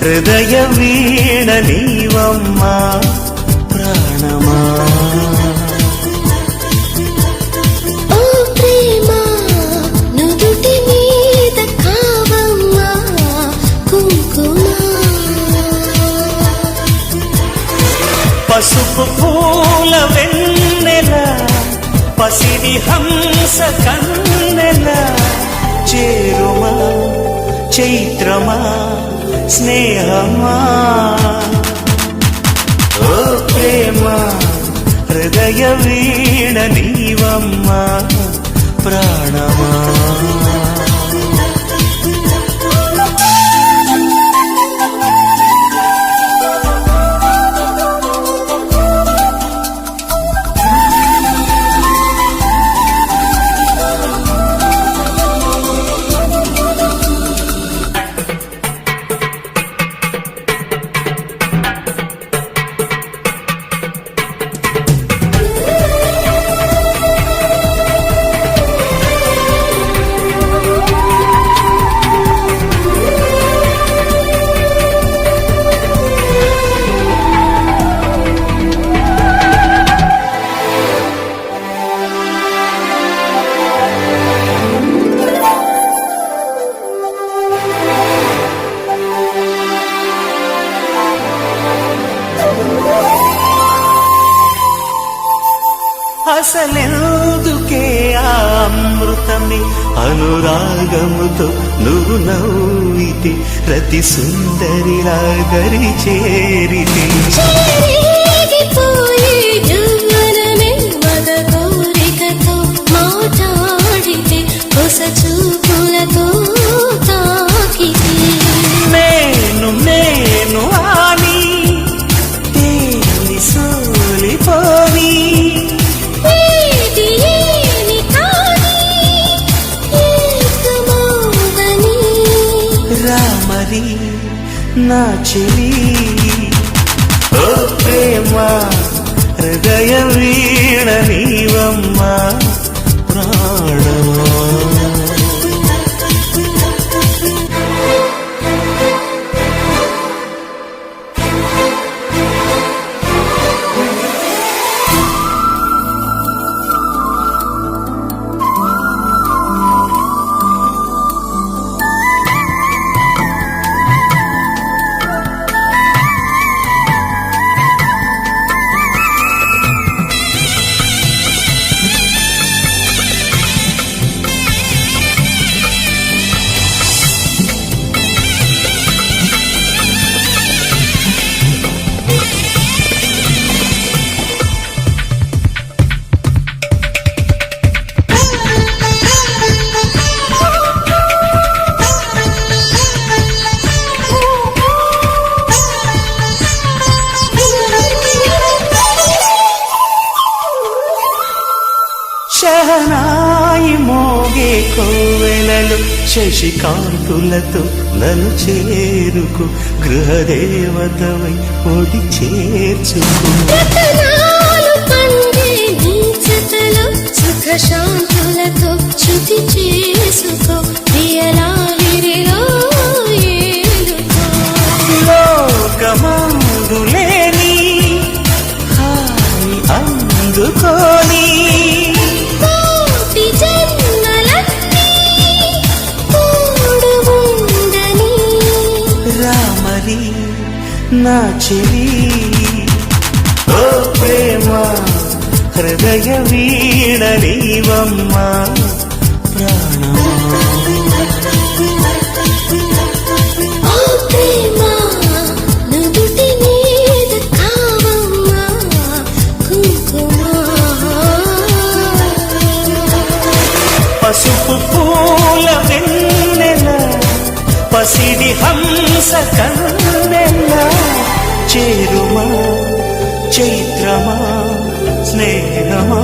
హృదయ వీణ నీవమ్మా ప్రాణమా. ఓ ప్రేమ నుదుటి మీద కావమ్మా కుంకుమ. పసుపు పూల వెన్నెల పసిడి హంస కన్నెల చేరుమా చైత్రమా స్నేహమా. ఓ ప్రేమ హృదయ వీణ నీవమ్మా ప్రాణమా. అసలెందుకే ఆ అమృతమే అనురాగముతో నువ్వు నవ్వితే రతి సుందరిలా దరి చేరితే. చెరిగిపోయే యవ్వనమే మద కోరికతో మాట్లాడితే కొస చూపులతో తాకితే. నేను నేను ఆని తేలి సోలిపోని రామరి నా చెలి. ఓ ప్రేమ హృదయ వీణ నీవమ్మా ప్రాణమా. శహనాయి మోగే కోవెలలు శశికాంతులతో నన్ను చేరుకు గృహదేవతవై ఒడి చేర్చుకు. రతనాలు పండే నీ జతలో సుఖ శాంతులతో శృతి చేసుకో ప్రియలాలిరిలో ఏలుకో. లోకమందులేని హాయి అందుకోని నా చెలి. ఓ ప్రేమ హృదయ వీణ నీవమ్మా ప్రాణమా. ఓ ప్రేమ నుదుటి మీద కావమ్మా కుంకుమ. పసుపు పూల వెన్నెల పసిడి హంస కన్నెల చేరుమా చైత్రమా స్నేహమా.